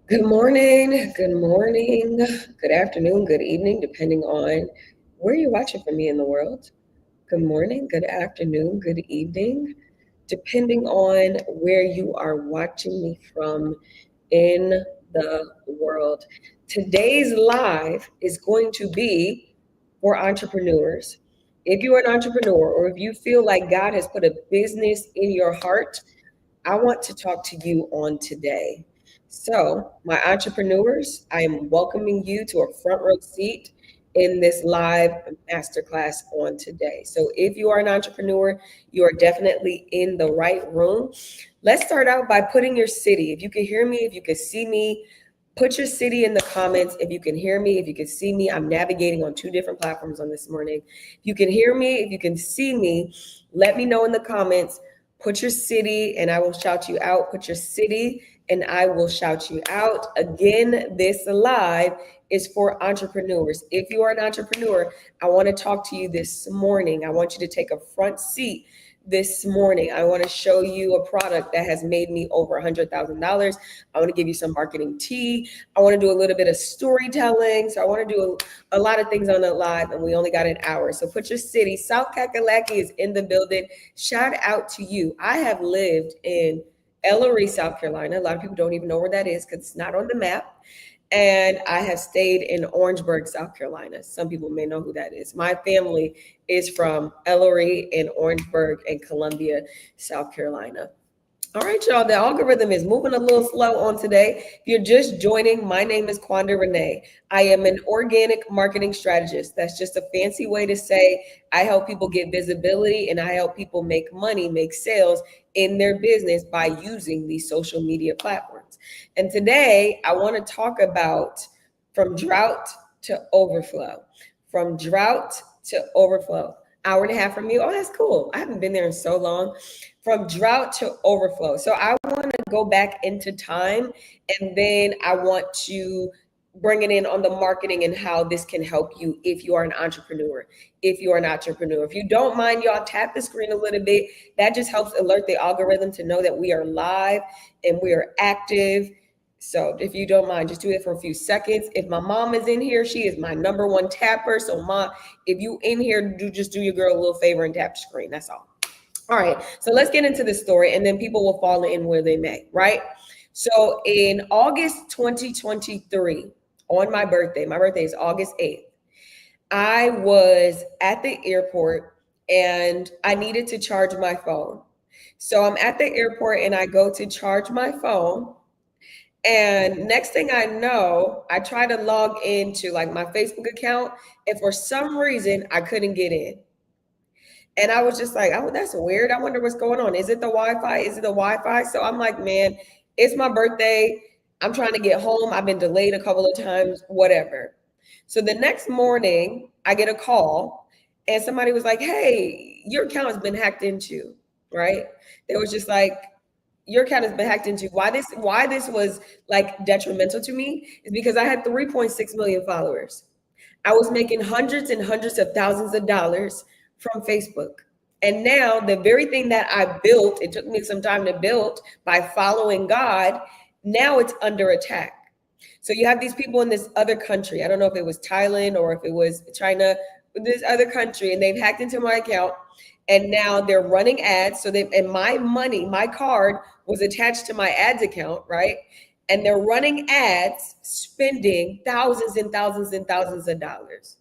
Good morning, good afternoon, good evening, depending on where you're watching from me in the world. Good morning, good afternoon, good evening, depending on where you are watching me from in the world. Today's live is going to be for entrepreneurs. If you are an entrepreneur or if you feel like God has put a business in your heart, I want to talk to you on today. So, my entrepreneurs, I am welcoming you to a front row seat in this live masterclass on today. So, if you are an entrepreneur, you are definitely in the right room. Let's start out by putting your city. If you can hear me, if you can see me, put your city in the comments. If you can hear me, if you can see me, I'm navigating on two different platforms on this morning. If you can hear me, if you can see me, let me know in the comments. Put your city and I will shout you out. Put your city and I will shout you out. Again, this live is for entrepreneurs. If you are an entrepreneur, I want to talk to you this morning. I want you to take a front seat this morning. I want to show you a product that has made me over $100,000. I want to give you some marketing tea. I want to do a little bit of storytelling. So I want to do a lot of things on the live, and we only got an hour. So put your city. South Kakalaki is in the building. Shout out to you. I have lived in Ellery, South Carolina. A lot of people don't even know where that is because it's not on the map. And I have stayed in Orangeburg, South Carolina. Some people may know who that is. My family is from Ellery and Orangeburg and Columbia, South Carolina. All right, y'all. The algorithm is moving a little slow on today. If you're just joining, my name is Quanda Renee. I am an organic marketing strategist. That's just a fancy way to say I help people get visibility and I help people make money, make sales in their business by using these social media platforms. And today I want to talk about from drought to overflow. From drought to overflow. Hour and a half from you. Oh, that's cool. I haven't been there in so long. From drought to overflow. So I want to go back into time and then I want to bring it in on the marketing and how this can help you if you are an entrepreneur. If you are an entrepreneur, if you don't mind, y'all tap the screen a little bit. That just helps alert the algorithm to know that we are live and we are active. So if you don't mind, just do it for a few seconds. If my mom is in here, she is my number one tapper. So mom, if you in here, just do your girl a little favor and tap the screen. That's all. All right, so let's get into the story and then people will fall in where they may, right? So in August 2023, on my birthday is August 8th, I was at the airport and I needed to charge my phone. So I'm at the airport and I go to charge my phone. And next thing I know, I try to log into like my Facebook account. And for some reason, I couldn't get in. And I was just like, oh, that's weird. I wonder what's going on. Is it the Wi-Fi? Is it the Wi-Fi? So I'm like, man, it's my birthday. I'm trying to get home. I've been delayed a couple of times, whatever. So the next morning, I get a call and somebody was like, hey, your account has been hacked into, right? They was just like, your account has been hacked into. Why this was like detrimental to me is because I had 3.6 million followers. I was making hundreds and hundreds of thousands of dollars from Facebook. And now the very thing that I built, it took me some time to build by following God, now it's under attack. So you have these people in this other country. I don't know if it was Thailand or if it was China, this other country, and they've hacked into my account. And now they're running ads. So they and my money, my card was attached to my ads account, right? And they're running ads, spending thousands and thousands and thousands of dollars.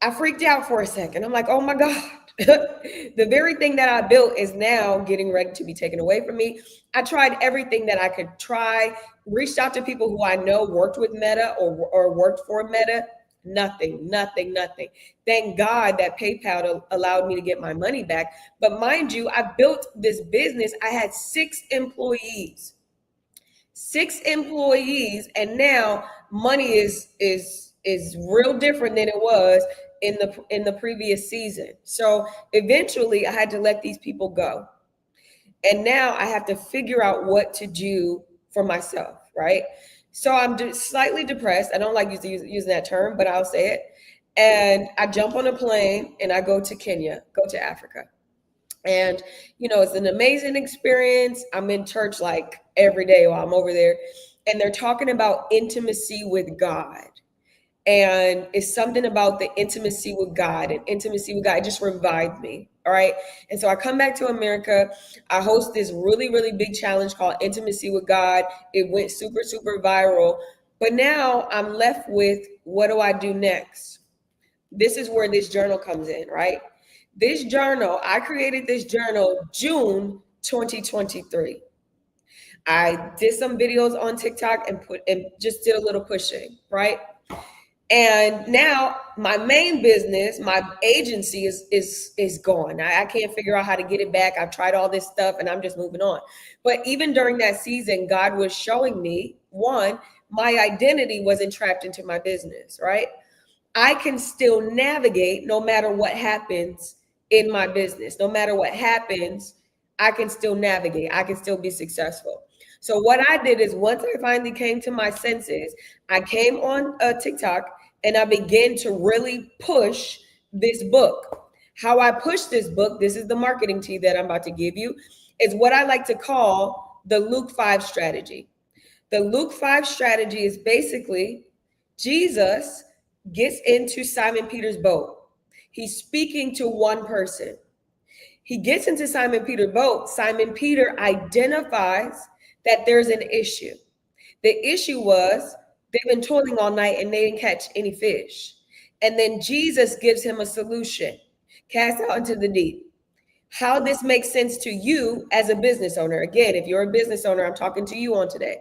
I freaked out for a second. I'm like, oh my God. The very thing that I built is now getting ready to be taken away from me. I tried everything that I could try, reached out to people who I know worked with Meta or worked for Meta. Nothing, nothing, nothing. Thank God that PayPal allowed me to get my money back. But mind you, I built this business. I had 6 employees, and now money is real different than it was in the previous season. So eventually I had to let these people go. And now I have to figure out what to do for myself, right? So I'm slightly depressed. I don't like using that term, but I'll say it. And I jump on a plane and I go to Kenya, go to Africa. And, it's an amazing experience. I'm in church like every day while I'm over there. And they're talking about intimacy with God. And it's something about the intimacy with God and intimacy with God. It just revived me. All right. And so I come back to America. I host this really, really big challenge called Intimacy with God. It went super, super viral. But now I'm left with, what do I do next? This is where this journal comes in, right? This journal, I created this journal June 2023. I did some videos on TikTok and just did a little pushing, right? And now my main business, my agency is gone. I can't figure out how to get it back. I've tried all this stuff and I'm just moving on. But even during that season, God was showing me, one, my identity wasn't trapped into my business, right? I can still navigate no matter what happens in my business. No matter what happens, I can still navigate. I can still be successful. So what I did is, once I finally came to my senses, I came on TikTok and I began to really push this book. How I push this book, this is the marketing tea that I'm about to give you, is what I like to call the Luke 5 strategy. The Luke 5 strategy is basically Jesus gets into Simon Peter's boat. He's speaking to one person. He gets into Simon Peter's boat. Simon Peter identifies that there's an issue. The issue was they've been toiling all night and they didn't catch any fish. And then Jesus gives him a solution. Cast out into the deep. How this makes sense to you as a business owner. Again, if you're a business owner, I'm talking to you on today.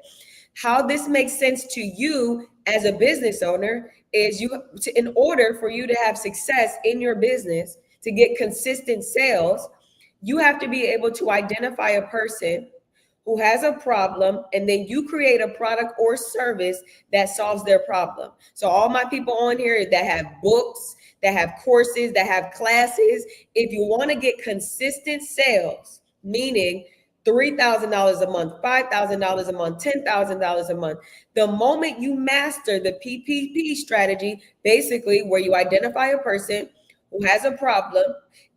How this makes sense to you as a business owner is in order for you to have success in your business, to get consistent sales, you have to be able to identify a person who has a problem, and then you create a product or service that solves their problem. So all my people on here that have books, that have courses, that have classes, if you want to get consistent sales, meaning $3,000 a month, $5,000 a month, $10,000 a month, the moment you master the PPP strategy, basically where you identify a person who has a problem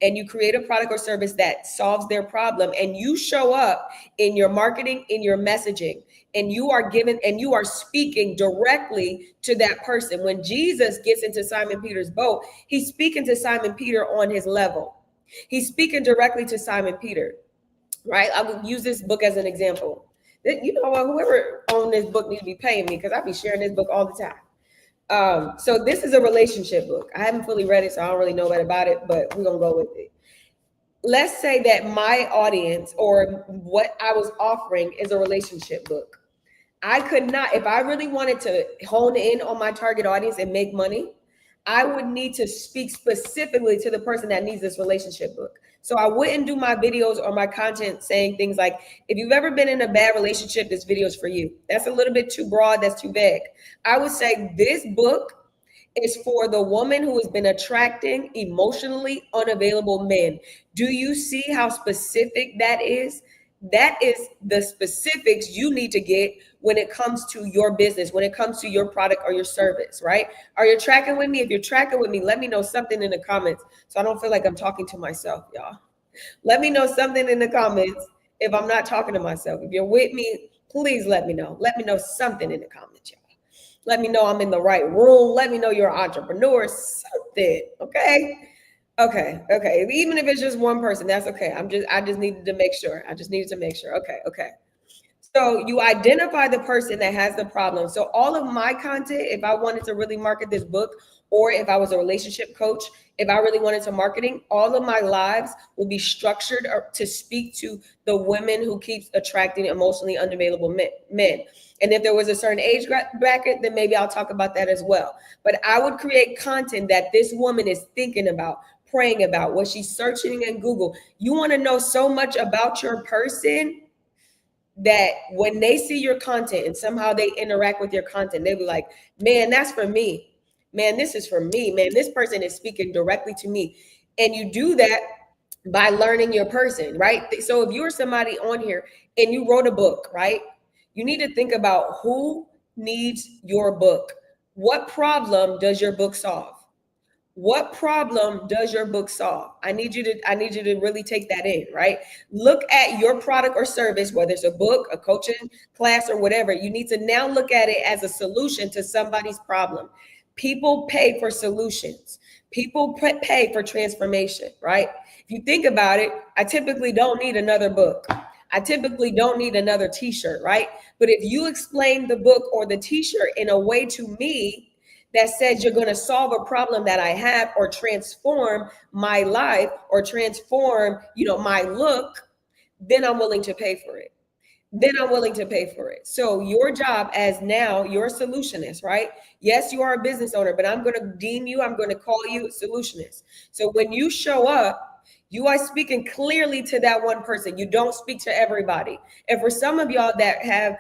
and you create a product or service that solves their problem, and you show up in your marketing, in your messaging, and you are speaking directly to that person. When Jesus gets into Simon Peter's boat, he's speaking to Simon Peter on his level. He's speaking directly to Simon Peter, right? I will use this book as an example. You know what? Whoever owned this book needs to be paying me, because I be sharing this book all the time. So this is a relationship book. I haven't fully read it, so I don't really know that about it, but we're going to go with it. Let's say that my audience, or what I was offering, is a relationship book. I could not, if I really wanted to hone in on my target audience and make money, I would need to speak specifically to the person that needs this relationship book. So I wouldn't do my videos or my content saying things like, if you've ever been in a bad relationship, this video is for you. That's a little bit too broad. That's too vague. I would say this book is for the woman who has been attracting emotionally unavailable men. Do you see how specific that is? That is the specifics you need to get when it comes to your business, when it comes to your product or your service, right? Are you tracking with me? If you're tracking with me, let me know something in the comments so I don't feel like I'm talking to myself, y'all. Let me know something in the comments if I'm not talking to myself. If you're with me, please let me know. Let me know something in the comments, y'all. Let me know I'm in the right room. Let me know you're an entrepreneur, something, okay? Okay. Even if it's just one person, that's okay. I just needed to make sure. Okay. So you identify the person that has the problem. So all of my content, if I wanted to really market this book, or if I was a relationship coach, if I really wanted to marketing, all of my lives will be structured to speak to the women who keeps attracting emotionally unavailable men. And if there was a certain age bracket, then maybe I'll talk about that as well. But I would create content that this woman is thinking about, praying about, what she's searching in Google. You want to know so much about your person that when they see your content and somehow they interact with your content, they'll be like, man, that's for me. Man, this is for me. Man, this person is speaking directly to me. And you do that by learning your person, right? So if you're somebody on here and you wrote a book, right? You need to think about who needs your book. What problem does your book solve? What problem does your book solve? I need you to really take that in, right? Look at your product or service, whether it's a book, a coaching class, or whatever. You need to now look at it as a solution to somebody's problem. People pay for solutions. People pay for transformation, right? If you think about it, I typically don't need another book. I typically don't need another t-shirt, right? But if you explain the book or the t-shirt in a way to me that says you're going to solve a problem that I have or transform my life or transform, my look, then I'm willing to pay for it. Then I'm willing to pay for it. So your job as now, you're a solutionist, right? Yes, you are a business owner, but I'm going to deem you, I'm going to call you a solutionist. So when you show up, you are speaking clearly to that one person. You don't speak to everybody. And for some of y'all that have,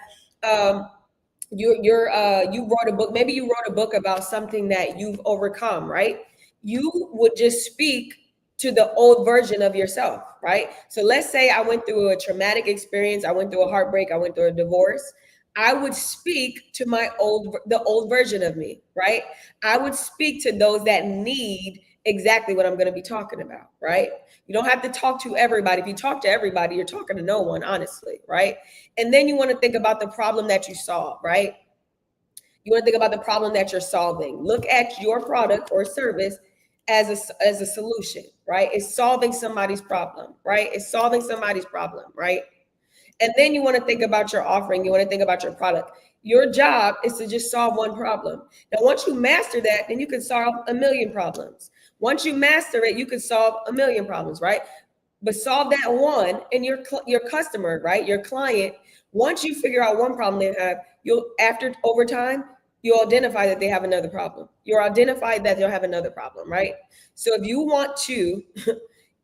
you wrote a book, maybe you wrote a book about something that you've overcome, right? You would just speak to the old version of yourself, right? So let's say I went through a traumatic experience, I went through a heartbreak, I went through a divorce. I would speak to the old version of me, right? I would speak to those that need exactly what I'm going to be talking about, right? You don't have to talk to everybody. If you talk to everybody, you're talking to no one, honestly, right? And then you want to think about the problem that you solve, right? You want to think about the problem that you're solving. Look at your product or service as a solution, right? It's solving somebody's problem, right? It's solving somebody's problem, right? And then you want to think about your offering. You want to think about your product. Your job is to just solve one problem. Now, once you master that, then you can solve a million problems. Once you master it, you can solve a million problems, right? But solve that one, and your customer, right? Your client, once you figure out one problem they have, over time, you'll identify that they have another problem. You'll identify that they'll have another problem, right? So if you want to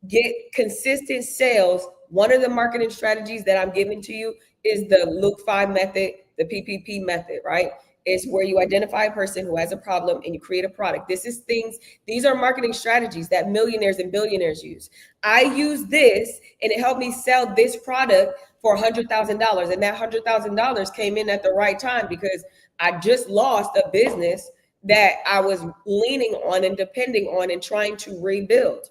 get consistent sales, one of the marketing strategies that I'm giving to you is the Look 5 method, the PPP method, right? Is where you identify a person who has a problem and you create a product. These are marketing strategies that millionaires and billionaires use. I use this and it helped me sell this product for $100,000. And that $100,000 came in at the right time because I just lost a business that I was leaning on and depending on and trying to rebuild.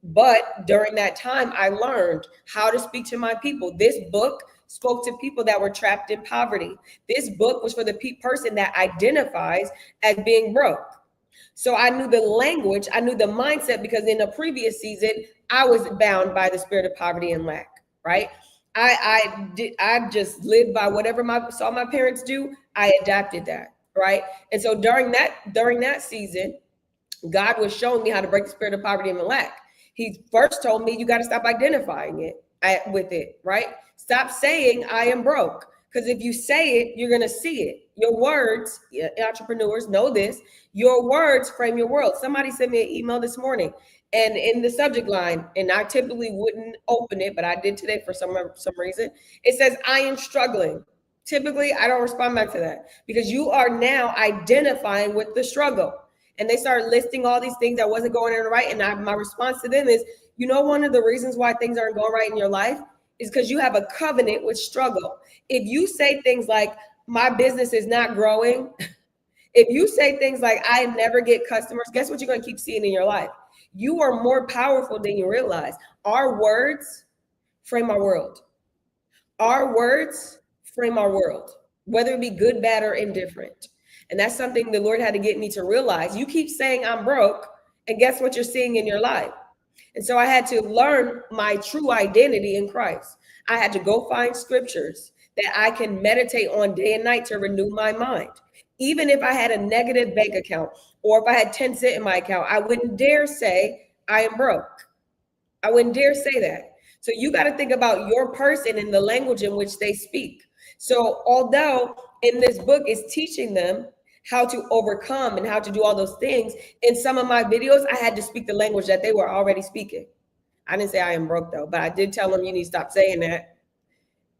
But during that time, I learned how to speak to my people. This book spoke to people that were trapped in poverty. This book was for the person that identifies as being broke. So I knew the language, I knew the mindset, because in the previous season, I was bound by the spirit of poverty and lack, right? I just lived by whatever saw my parents do. I adapted that, right? And so during that season, God was showing me how to break the spirit of poverty and lack. He first told me you got to stop identifying it with it, right? Stop saying I am broke. Because if you say it, you're going to see it. Your words, entrepreneurs know this, your words frame your world. Somebody sent me an email this morning and in the subject line, and I typically wouldn't open it, but I did today for some reason. It says, I am struggling. Typically, I don't respond back to that because you are now identifying with the struggle. And they started listing all these things that wasn't going in right. And my response to them is, one of the reasons why things aren't going right in your life is because you have a covenant with struggle. If you say things like, my business is not growing, if you say things like, I never get customers, guess what you're going to keep seeing in your life? You are more powerful than you realize. Our words frame our world. Our words frame our world, whether it be good, bad, or indifferent. And that's something the Lord had to get me to realize. You keep saying I'm broke, and guess what you're seeing in your life? And so I had to learn my true identity in Christ. I had to go find scriptures that I can meditate on day and night to renew my mind. Even if I had a negative bank account or if I had 10 cents in my account, I wouldn't dare say I am broke. I wouldn't dare say that. So you got to think about your person and the language in which they speak. So although in this book is teaching them how to overcome and how to do all those things, in some of my videos, I had to speak the language that they were already speaking. I didn't say I am broke though, but I did tell them you need to stop saying that.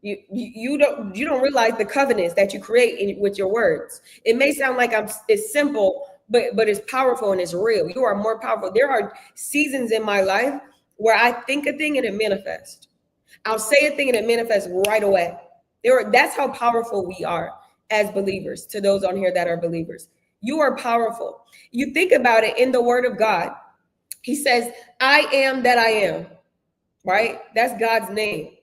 You don't realize the covenants that you create with your words. It may sound like it's simple, but it's powerful and it's real. You are more powerful. There are seasons in my life where I think a thing and it manifests. I'll say a thing and it manifests right away. That's how powerful we are as believers, to those on here that are believers. You are powerful. You think about it in the word of God. He says, I am that I am, right? That's God's name.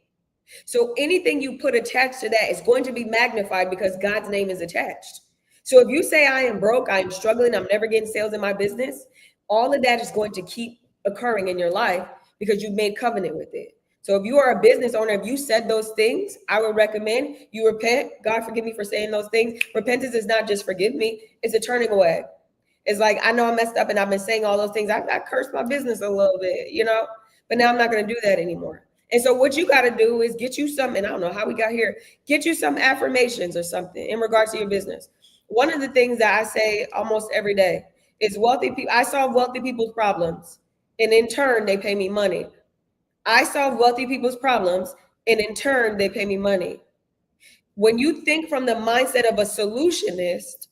So anything you put attached to that is going to be magnified because God's name is attached. So if you say I am broke, I am struggling, I'm never getting sales in my business, all of that is going to keep occurring in your life because you've made covenant with it. So if you are a business owner, if you said those things, I would recommend you repent. God, forgive me for saying those things. Repentance is not just forgive me, it's a turning away. It's like, I know I messed up and I've been saying all those things. I cursed my business a little bit, but now I'm not going to do that anymore. And so what you got to do is get you some, and I don't know how we got here, get you some affirmations or something in regards to your business. One of the things that I say almost every day is wealthy people. I solve wealthy people's problems, and in turn, they pay me money. I solve wealthy people's problems, and in turn, they pay me money. When you think from the mindset of a solutionist,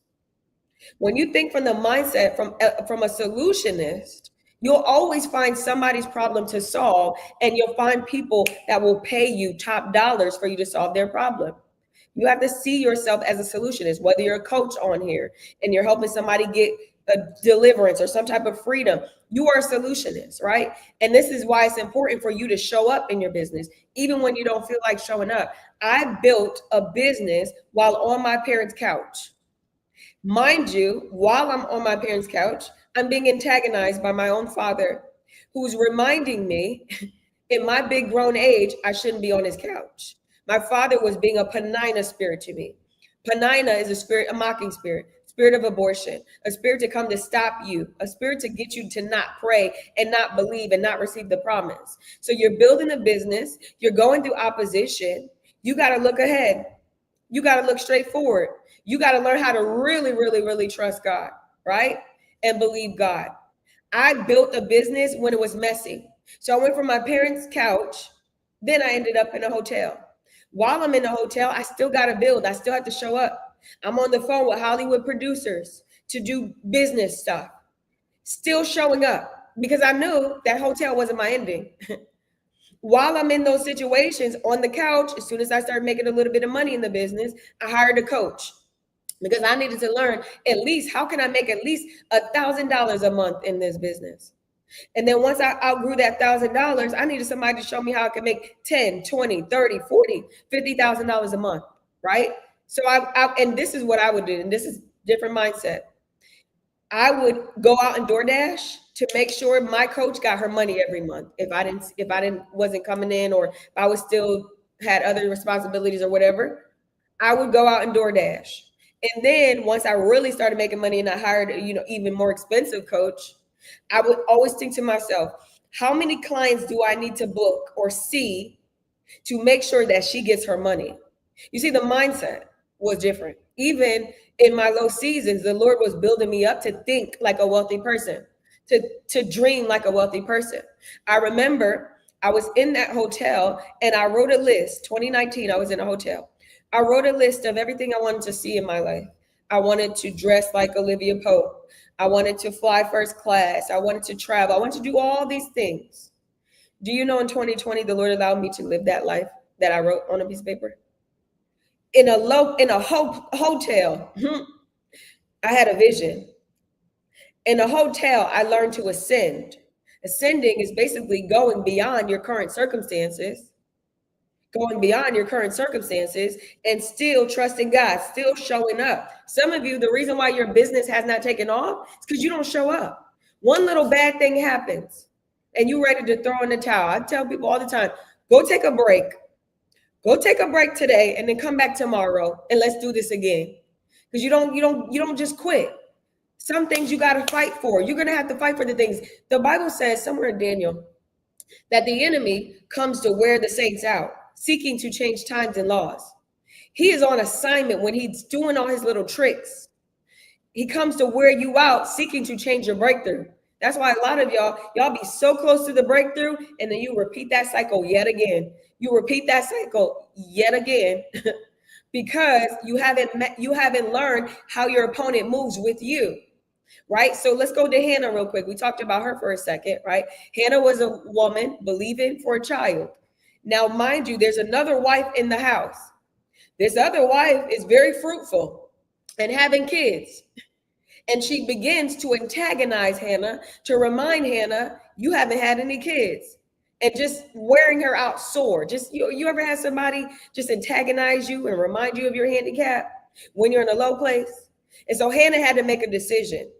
when you think from the mindset from a solutionist, you'll always find somebody's problem to solve, and you'll find people that will pay you top dollars for you to solve their problem. You have to see yourself as a solutionist, whether you're a coach on here and you're helping somebody get a deliverance or some type of freedom. You are a solutionist, right? And this is why it's important for you to show up in your business, even when you don't feel like showing up. I built a business while on my parents' couch. Mind you, while I'm on my parents' couch, I'm being antagonized by my own father, who's reminding me in my big grown age, I shouldn't be on his couch. My father was being a Penina spirit to me. Penina is a spirit, a mocking spirit, spirit of abortion, a spirit to come to stop you, a spirit to get you to not pray and not believe and not receive the promise. So you're building a business, you're going through opposition, you got to look ahead. You got to look straight forward. You got to learn how to really, really, really trust God, right? And believe God. I built a business when it was messy. So I went from my parents' couch, then I ended up in a hotel. While I'm in the hotel, I still got to build. I still have to show up. I'm on the phone with Hollywood producers to do business stuff, still showing up because I knew that hotel wasn't my ending. While I'm in those situations on the couch, as soon as I started making a little bit of money in the business, I hired a coach because I needed to learn at least how can I make at least $1,000 a month in this business. And then once I outgrew that $1,000, I needed somebody to show me how I could make 10, 20, 30, 40, $50,000 a month, right? So and this is what I would do, and this is different mindset. I would go out and DoorDash to make sure my coach got her money every month. If I didn't wasn't coming in, or if I was still had other responsibilities or whatever, I would go out and DoorDash. And then once I really started making money and I hired, even more expensive coach, I would always think to myself, how many clients do I need to book or see to make sure that she gets her money? You see, the mindset was different. Even in my low seasons, the Lord was building me up to think like a wealthy person, to dream like a wealthy person. I remember I was in that hotel and I wrote a list. 2019, I was in a hotel. I wrote a list of everything I wanted to see in my life. I wanted to dress like Olivia Pope. I wanted to fly first class. I wanted to travel. I wanted to do all these things. Do you know in 2020, the Lord allowed me to live that life that I wrote on a piece of paper? In a hotel, I had a vision. In a hotel, I learned to ascend. Ascending is basically going beyond your current circumstances, and still trusting God, still showing up. Some of you, the reason why your business has not taken off is because you don't show up. One little bad thing happens and you ready to throw in the towel. I tell people all the time, go take a break. Go take a break today and then come back tomorrow and let's do this again. Because you don't just quit. Some things you got to fight for. You're going to have to fight for the things. The Bible says somewhere in Daniel that the enemy comes to wear the saints out, seeking to change times and laws. He is on assignment when he's doing all his little tricks. He comes to wear you out, seeking to change your breakthrough. That's why a lot of y'all be so close to the breakthrough, and then you repeat that cycle yet again. You repeat that cycle yet again because you haven't learned how your opponent moves with you. Right? So let's go to Hannah real quick. We talked about her for a second, right? Hannah was a woman believing for a child. Now, mind you, there's another wife in the house. This other wife is very fruitful and having kids. And she begins to antagonize Hannah, to remind Hannah, you haven't had any kids. And just wearing her out sore. Just you ever had somebody just antagonize you and remind you of your handicap when you're in a low place? And so Hannah had to make a decision.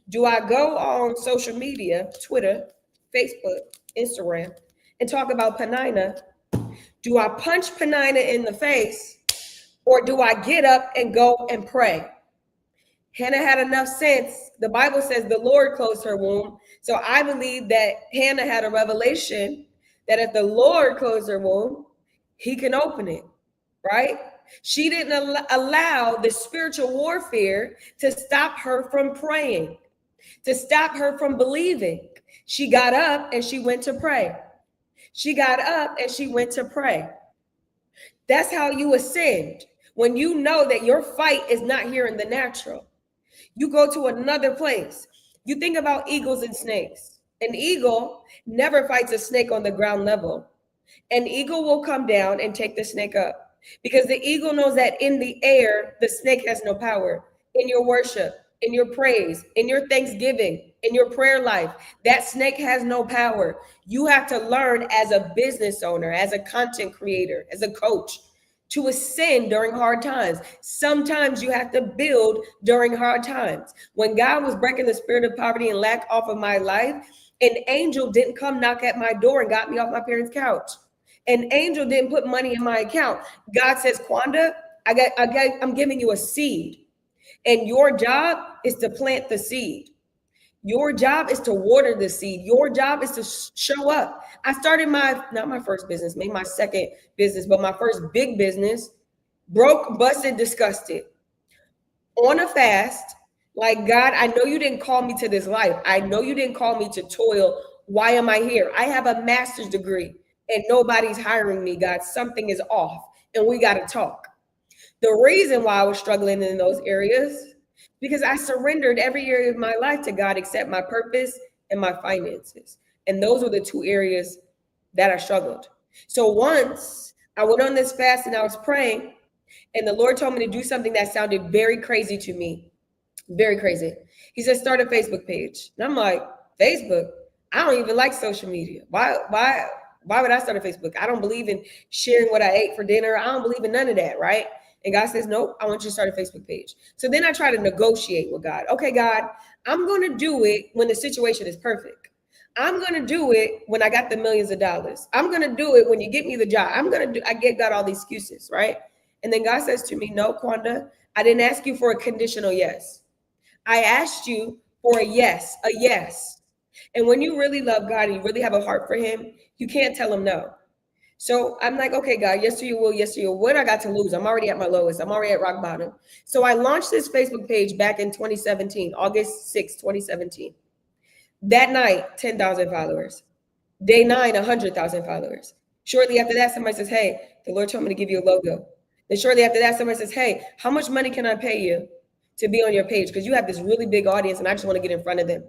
Do I go on social media, Twitter, Facebook, Instagram, and talk about Penina? Do I punch Penina in the face, or do I get up and go and pray? Hannah had enough sense. The Bible says the Lord closed her womb. So I believe that Hannah had a revelation that if the Lord closed her womb, he can open it, right? She didn't allow the spiritual warfare to stop her from praying, to stop her from believing. She got up and she went to pray. She got up and she went to pray. That's how you ascend. When you know that your fight is not here in the natural, you go to another place. You think about eagles and snakes. An eagle never fights a snake on the ground level. An eagle will come down and take the snake up because the eagle knows that in the air, the snake has no power. In your worship, in your praise, in your thanksgiving, in your prayer life, that snake has no power. You have to learn as a business owner, as a content creator, as a coach, to ascend during hard times. Sometimes you have to build during hard times. When God was breaking the spirit of poverty and lack off of my life, an angel didn't come knock at my door and got me off my parents' couch. An angel didn't put money in my account. God says, Quanda, I'm giving you a seed. And your job is to plant the seed. Your job is to water the seed. Your job is to show up. I started not my first business, maybe my second business, but my first big business, broke, busted, disgusted, on a fast. Like, God, I know you didn't call me to this life. I know you didn't call me to toil. Why am I here? I have a master's degree and nobody's hiring me, God. Something is off and we got to talk. The reason why I was struggling in those areas, because I surrendered every area of my life to God except my purpose and my finances. And those were the two areas that I struggled. So once I went on this fast and I was praying, and the Lord told me to do something that sounded very crazy to me. Very crazy. He said, start a Facebook page. And I'm like, Facebook? I don't even like social media. Why would I start a Facebook? I don't believe in sharing what I ate for dinner. I don't believe in none of that, right? And God says, nope, I want you to start a Facebook page. So then I try to negotiate with God. Okay, God, I'm going to do it when the situation is perfect. I'm going to do it when I got the millions of dollars. I'm going to do it when you get me the job. I get God all these excuses, right? And then God says to me, no, Quanda, I didn't ask you for a conditional yes. I asked you for a yes. And when you really love God and you really have a heart for him, you can't tell him no. So I'm like, okay, God, yes to your will, yes to your will. What I got to lose? I'm already at my lowest. I'm already at rock bottom. So I launched this Facebook page back in 2017, August 6, 2017. That night, 10,000 followers. Day 9, 100,000 followers. Shortly after that, somebody says, hey, the Lord told me to give you a logo. Then shortly after that, somebody says, hey, how much money can I pay you to be on your page? Because you have this really big audience and I just want to get in front of them.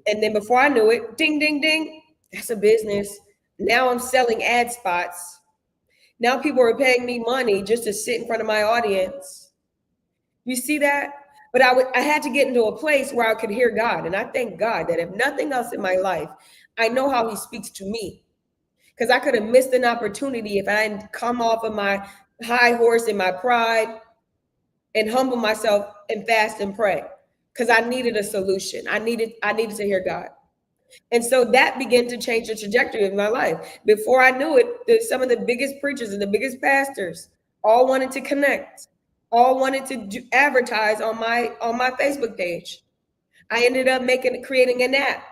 And then before I knew it, ding, ding, ding, that's a business. Now I'm selling ad spots. Now people are paying me money just to sit in front of my audience. You see that? But I had to get into a place where I could hear God. And I thank God that if nothing else in my life, I know how he speaks to me. Because I could have missed an opportunity if I hadn't come off of my high horse and my pride and humble myself and fast and pray. Because I needed a solution. I needed to hear God. And so that began to change the trajectory of my life. Before I knew it, some of the biggest preachers and the biggest pastors all wanted to connect, all wanted to advertise on my Facebook page. I ended up creating an app.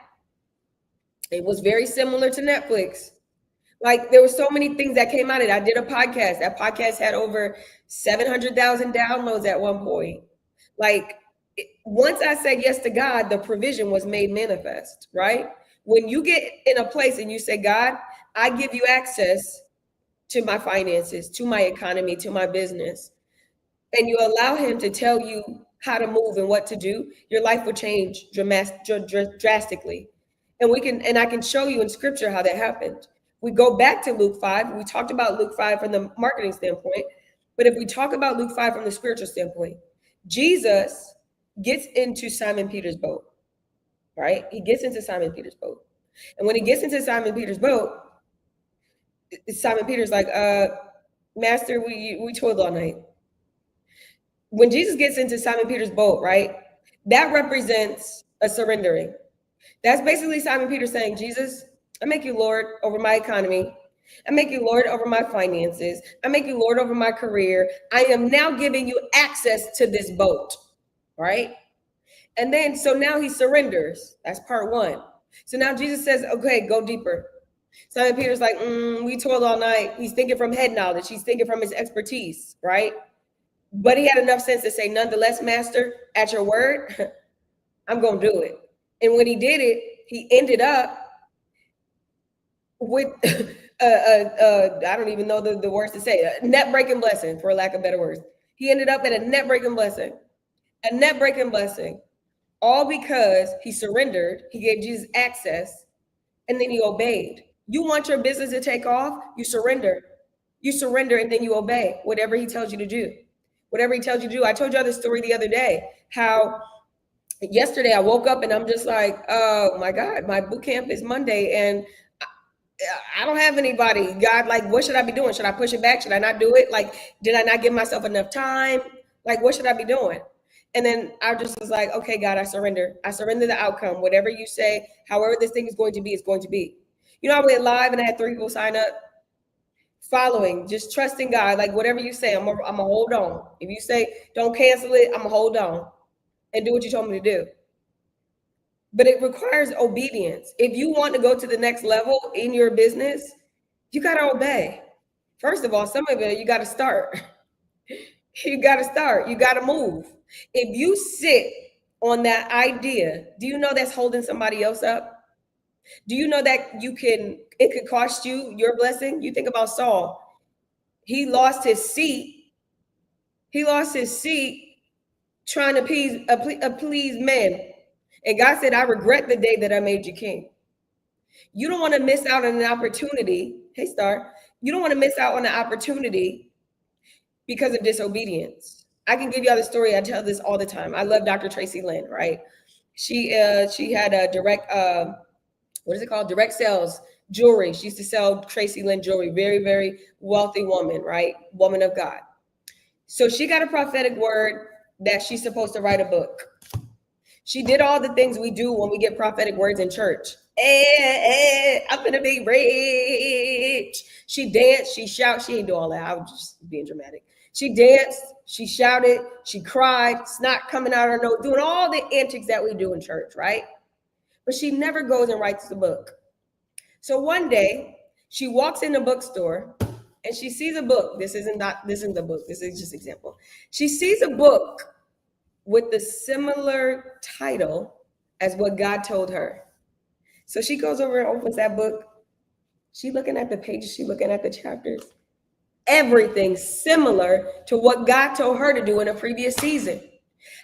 It was very similar to Netflix. Like, there were so many things that came out of it. I did a podcast. That podcast had over 700,000 downloads at one point. Like, once I said yes to God, the provision was made manifest, right? When you get in a place and you say, God, I give you access to my finances, to my economy, to my business, and you allow him to tell you how to move and what to do, your life will change drastically. And I can show you in scripture how that happened. We go back to Luke 5. We talked about Luke 5 from the marketing standpoint, but if we talk about Luke 5 from the spiritual standpoint, Jesus gets into Simon Peter's boat, right? He gets into Simon Peter's boat. And when he gets into Simon Peter's boat, Simon Peter's like, Master, we toiled all night. When Jesus gets into Simon Peter's boat, right, that represents a surrendering. That's basically Simon Peter saying, Jesus, I make you Lord over my economy. I make you Lord over my finances. I make you Lord over my career. I am now giving you access to this boat, right? And then, so now he surrenders. That's part one. So now Jesus says, okay, go deeper. Simon Peter's like, we toiled all night. He's thinking from head knowledge. He's thinking from his expertise, right? But he had enough sense to say, nonetheless, Master, at your word, I'm going to do it. And when he did it, he ended up with, I don't even know the words to say, a net-breaking blessing, for lack of better words. He ended up at a net-breaking blessing. A net-breaking blessing. All because he surrendered, he gave Jesus access, and then he obeyed. You want your business to take off, you surrender. You surrender and then you obey whatever he tells you to do. Whatever he tells you to do. I told y'all this story the other day, how yesterday I woke up and I'm just like, oh my God, my boot camp is Monday and I don't have anybody. God, like, what should I be doing? Should I push it back? Should I not do it? Like, did I not give myself enough time? Like, what should I be doing? And then I just was like, okay, God, I surrender. I surrender the outcome. Whatever you say, however this thing is going to be, it's going to be. You know, I went live and I had 3 people sign up. Following, just trusting God. Like, whatever you say, I'm gonna hold on. If you say, don't cancel it, I'm gonna hold on and do what you told me to do. But it requires obedience. If you want to go to the next level in your business, you got to obey. First of all, some of it, you got to start. You got to start. You got to move. If you sit on that idea, do you know that's holding somebody else up? Do you know that it could cost you your blessing? You think about Saul. He lost his seat. He lost his seat trying to please men. And God said, I regret the day that I made you king. You don't want to miss out on an opportunity. Hey, Star. You don't want to miss out on an opportunity because of disobedience. I can give y'all the story. I tell this all the time. I love Dr. Tracy Lynn, right? She had a direct, what is it called? Direct sales jewelry. She used to sell Tracy Lynn jewelry. Very, very wealthy woman, right? Woman of God. So she got a prophetic word that she's supposed to write a book. She did all the things we do when we get prophetic words in church. I'm gonna be rich. She danced, she shouted. She ain't do all that. I was just being dramatic. She danced, she shouted, she cried, snot coming out of her nose, doing all the antics that we do in church, right? But she never goes and writes the book. So one day she walks in the bookstore and she sees a book. This isn't the book. This is just an example. She sees a book with the similar title as what God told her. So she goes over and opens that book. She's looking at the pages. She's looking at the chapters. Everything similar to what God told her to do in a previous season.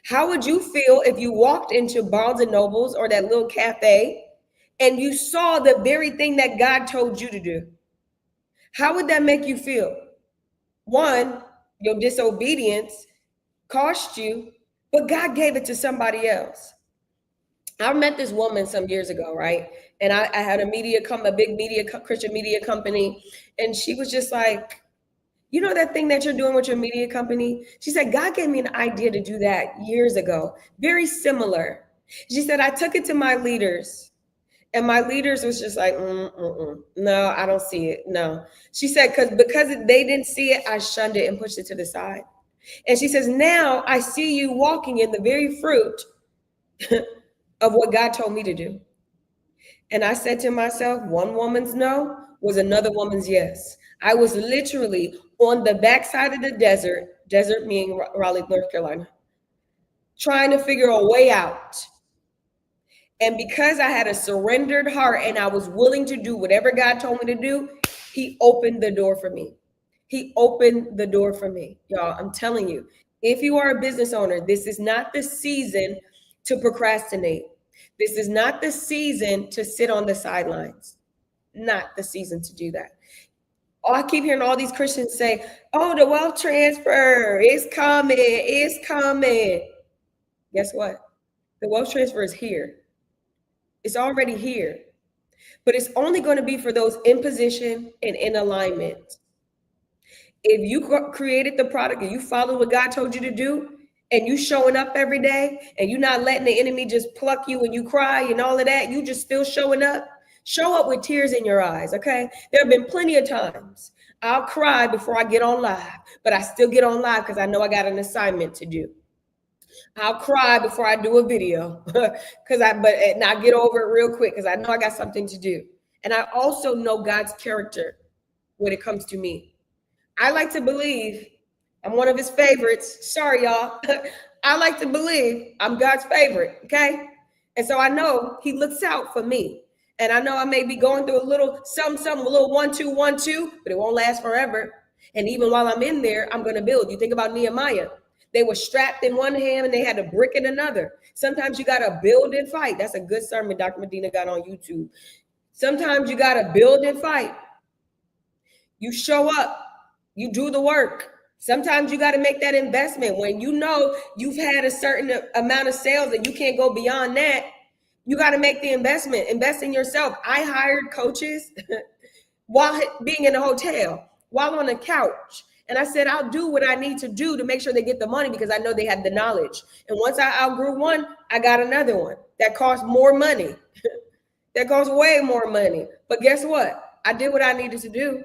How would you feel if you walked into Barnes and Nobles or that little cafe and you saw the very thing that God told you to do? How would that make you feel? One, your disobedience cost you, but God gave it to somebody else. I met this woman some years ago, right? And I had a big Christian media company. And she was just like, you know that thing that you're doing with your media company? She said, God gave me an idea to do that years ago. Very similar. She said, I took it to my leaders. And my leaders was just like, no, I don't see it. No. She said, because they didn't see it, I shunned it and pushed it to the side. And she says, now I see you walking in the very fruit of what God told me to do. And I said to myself, one woman's no was another woman's yes. I was literally on the backside of the desert meaning Raleigh, North Carolina, trying to figure a way out. And because I had a surrendered heart and I was willing to do whatever God told me to do, he opened the door for me. He opened the door for me. Y'all, I'm telling you, if you are a business owner, this is not the season to procrastinate. This is not the season to sit on the sidelines. Not the season to do that. Oh, I keep hearing all these Christians say, oh, the wealth transfer is coming. It's coming. Guess what? The wealth transfer is here. It's already here, but it's only going to be for those in position and in alignment. If you created the product and you follow what God told you to do, and you showing up every day, and you not letting the enemy just pluck you and you cry and all of that, you just still showing up. Show up with tears in your eyes, okay? There have been plenty of times I'll cry before I get on live, but I still get on live because I know I got an assignment to do. I'll cry before I do a video and I get over it real quick because I know I got something to do. And I also know God's character when it comes to me. I like to believe I'm one of his favorites. Sorry, y'all. I like to believe I'm God's favorite, okay? And so I know he looks out for me. And I know I may be going through a little something, a little 1, 2, 1, 2, but it won't last forever. And even while I'm in there, I'm going to build. You think about Nehemiah. They were strapped in one hand and they had a brick in another. Sometimes you got to build and fight. That's a good sermon Dr. Medina got on YouTube. Sometimes you got to build and fight. You show up. You do the work. Sometimes you got to make that investment when you know you've had a certain amount of sales and you can't go beyond that. You got to make the investment. Invest in yourself. I hired coaches while being in a hotel, while on a couch. And I said, I'll do what I need to do to make sure they get the money because I know they have the knowledge. And once I outgrew one, I got another one that cost more money. That costs way more money. But guess what? I did what I needed to do.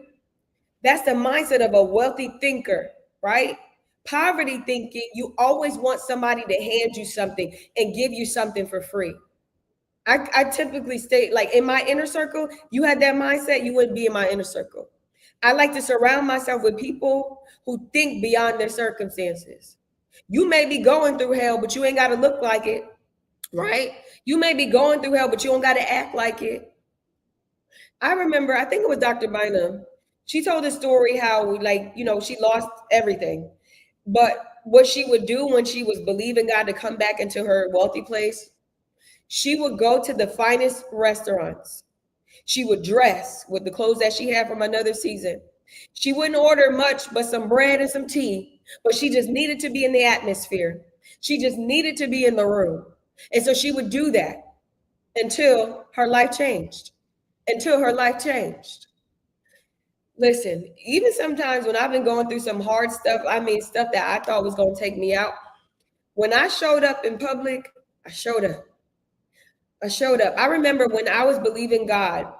That's the mindset of a wealthy thinker, right? Poverty thinking, you always want somebody to hand you something and give you something for free. I typically state, like in my inner circle, you had that mindset, you wouldn't be in my inner circle. I like to surround myself with people who think beyond their circumstances. You may be going through hell, but you ain't got to look like it, right? You may be going through hell, but you don't got to act like it. I remember, I think it was Dr. Bynum. She told a story how, like, you know, she lost everything. But what she would do when she was believing God to come back into her wealthy place, she would go to the finest restaurants. She would dress with the clothes that she had from another season. She wouldn't order much but some bread and some tea, but she just needed to be in the atmosphere. She just needed to be in the room. And so she would do that until her life changed. Until her life changed. Listen, even sometimes when I've been going through some hard stuff, I mean, stuff that I thought was going to take me out, when I showed up in public, I showed up. I showed up. I remember when I was believing God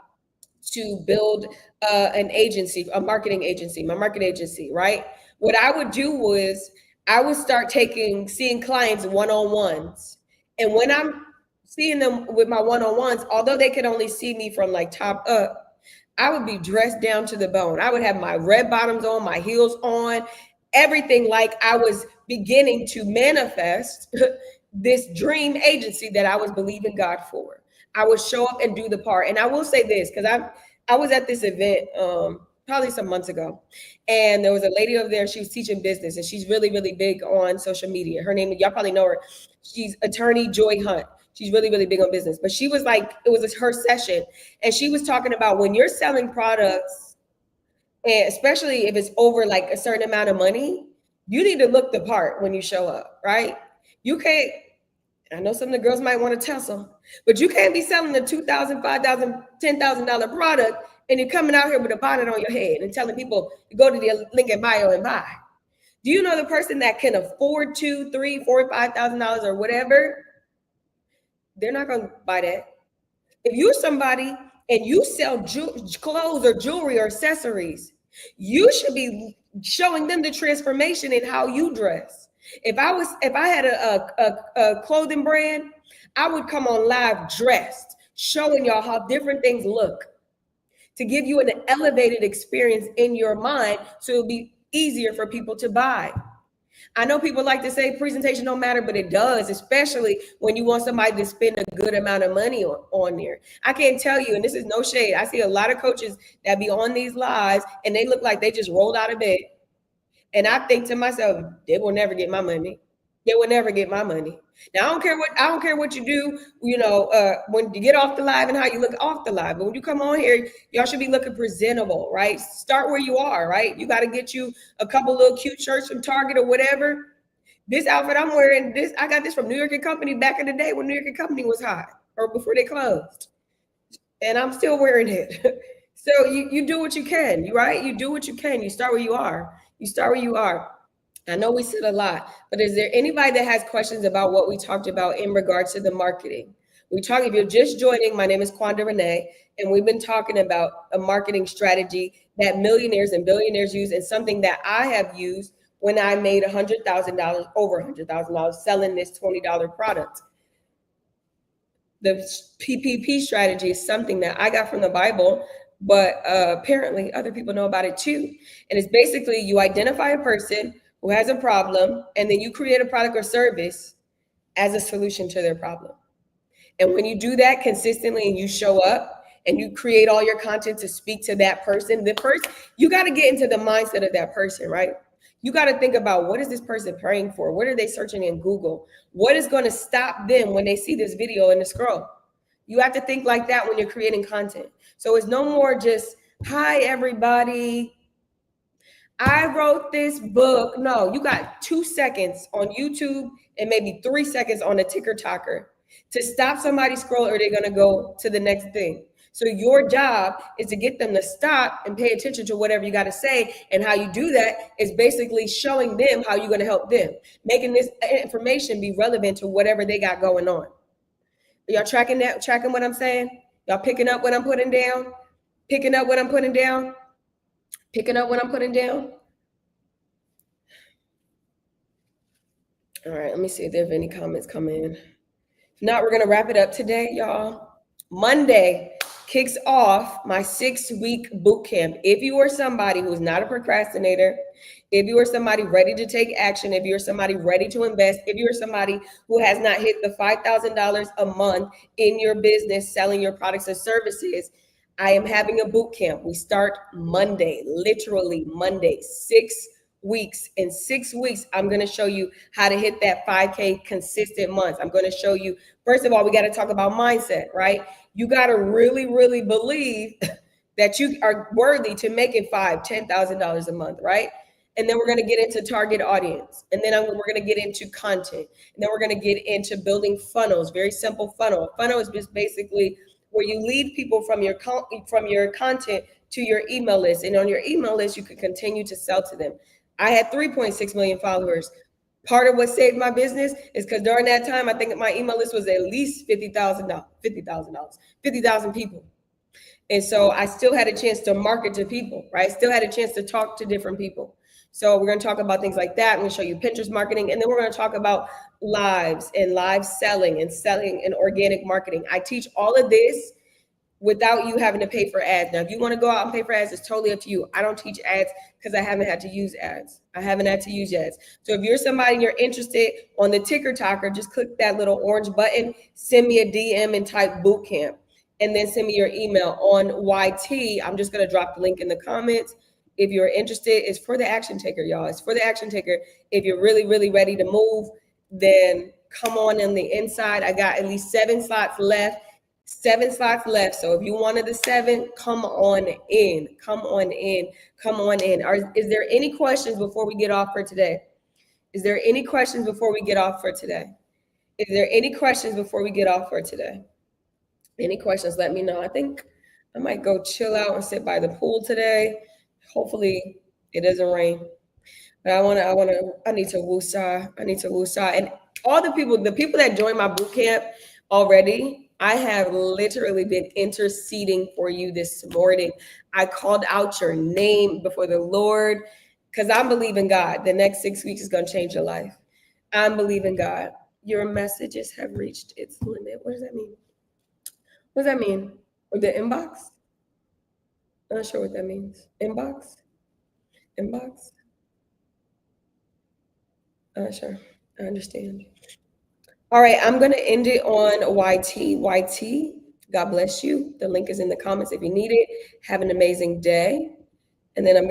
to build an agency, a marketing agency, my marketing agency, right? What I would do was I would start seeing clients one-on-ones. And when I'm seeing them with my one-on-ones, although they could only see me from like top up, I would be dressed down to the bone. I would have my red bottoms on, my heels on, everything like I was beginning to manifest this dream agency that I was believing God for. I would show up and do the part. And I will say this, because I was at this event probably some months ago, and there was a lady over there. She was teaching business, and she's really, really big on social media. Her name, y'all probably know her. She's attorney Joy Hunt. She's really, really big on business. But she was like, it was her session, and she was talking about when you're selling products, and especially if it's over like a certain amount of money, you need to look the part when you show up, right? You can't, I know some of the girls might want to tussle, but you can't be selling a $2,000, $5,000, $10,000 product and you're coming out here with a bonnet on your head and telling people to go to the link in bio and buy. Do you know the person that can afford $2,000, $3,000, $4,000, $5,000 or whatever? They're not going to buy that. If you're somebody and you sell clothes or jewelry or accessories, you should be showing them the transformation in how you dress. If I had a clothing brand, I would come on live dressed, showing y'all how different things look to give you an elevated experience in your mind so it'll be easier for people to buy. I know people like to say presentation don't matter, but it does, especially when you want somebody to spend a good amount of money on there. I can't tell you, and this is no shade, I see a lot of coaches that be on these lives and they look like they just rolled out of bed. And I think to myself, they will never get my money. They will never get my money. Now, I don't care what you do, you know, when you get off the live and how you look off the live. But when you come on here, y'all should be looking presentable, right? Start where you are, right? You got to get you a couple little cute shirts from Target or whatever. This outfit I'm wearing, this I got this from New York and Company back in the day when New York and Company was hot or before they closed. And I'm still wearing it. So you do what you can, right? You do what you can. You start where you are. You start where you are. I know we said a lot, but is there anybody that has questions about what we talked about in regards to the marketing? If you're just joining, my name is Quanda Renee, and we've been talking about a marketing strategy that millionaires and billionaires use, and something that I have used when I made $100,000, over $100,000 selling this $20 product. The PPP strategy is something that I got from the Bible, but apparently other people know about it too. And it's basically you identify a person who has a problem, and then you create a product or service as a solution to their problem. And when you do that consistently and you show up and you create all your content to speak to that person, you got to get into the mindset of that person, right? You got to think about, what is this person praying for? What are they searching in Google? What is going to stop them when they see this video in the scroll? You have to think like that when you're creating content. So it's no more just, hi, everybody, I wrote this book. No, you got 2 seconds on YouTube and maybe 3 seconds on a ticker talker to stop somebody scroll, or they're going to go to the next thing. So your job is to get them to stop and pay attention to whatever you got to say. And how you do that is basically showing them how you're going to help them, making this information be relevant to whatever they got going on. Are y'all tracking what I'm saying? Y'all picking up what I'm putting down? Picking up what I'm putting down? Picking up what I'm putting down? All right, let me see if there's any comments coming in. If not, we're going to wrap it up today, y'all. Monday kicks off my 6-week boot camp. If you are somebody who's not a procrastinator, if you are somebody ready to take action, if you're somebody ready to invest, if you're somebody who has not hit the $5,000 a month in your business selling your products and services, I am having a boot camp. We start Monday, literally Monday, 6 weeks. In 6 weeks, I'm going to show you how to hit that 5K consistent months. I'm going to show you, first of all, we got to talk about mindset, right? You got to really, really believe that you are worthy to making $5,000, $10,000 a month, right? And then we're going to get into target audience. And then we're going to get into content. And then we're going to get into building funnels, very simple funnel. A funnel is just basically where you lead people from your content to your email list. And on your email list, you can continue to sell to them. I had 3.6 million followers. Part of what saved my business is because during that time, I think my email list was at least $50,000 people. And so I still had a chance to market to people, right? Still had a chance to talk to different people. So we're going to talk about things like that. I'm going to show you Pinterest marketing. And then we're going to talk about lives and live selling and organic marketing. I teach all of this without you having to pay for ads. Now, if you want to go out and pay for ads, it's totally up to you. I don't teach ads because I haven't had to use ads. So if you're somebody and you're interested on the ticker talker, just click that little orange button, send me a DM and type bootcamp, and then send me your email on YT. I'm just going to drop the link in the comments. If you're interested, it's for the action taker, y'all. It's for the action taker. If you're really, really ready to move, then come on the inside. I got at least 7 slots left. 7 slots left. So if you wanted the 7, come on in. Is there any questions before we get off for today? Any questions, let me know. I think I might go chill out and sit by the pool today. Hopefully it doesn't rain. But I need to woosah. And all the people that joined my boot camp already, I have literally been interceding for you this morning. I called out your name before the Lord because I'm believing God. The next 6 weeks is going to change your life. I'm believing God. Your messages have reached its limit. What does that mean? Or the inbox? I'm not sure what that means. Inbox? I'm not sure. I understand. All right, I'm going to end it on YT. God bless you. The link is in the comments if you need it. Have an amazing day. And then I'm going to